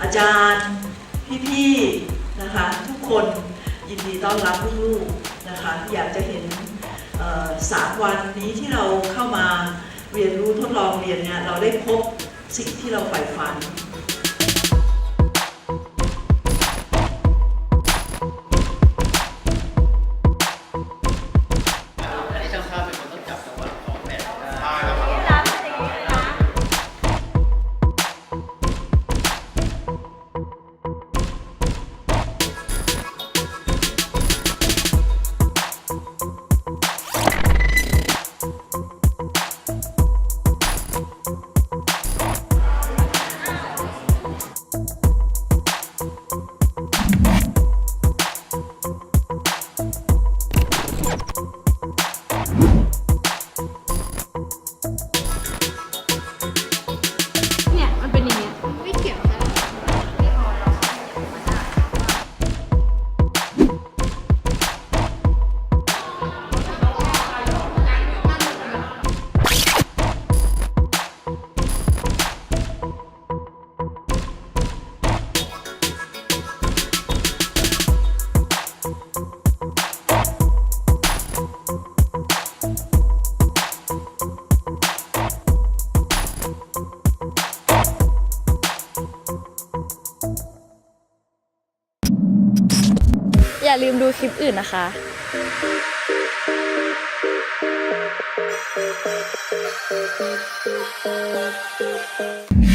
อาจารย์พี่ๆนะคะทุกคนยินดีต้อนรับลูกๆนะคะอยากจะเห็น3 วันนี้ที่เราเข้ามาเรียนรู้ทดลองเรียนเนี่ยเราได้พบสิ่งที่เราใฝ่ฝันอย่าลืมดูคลิปอื่นนะคะ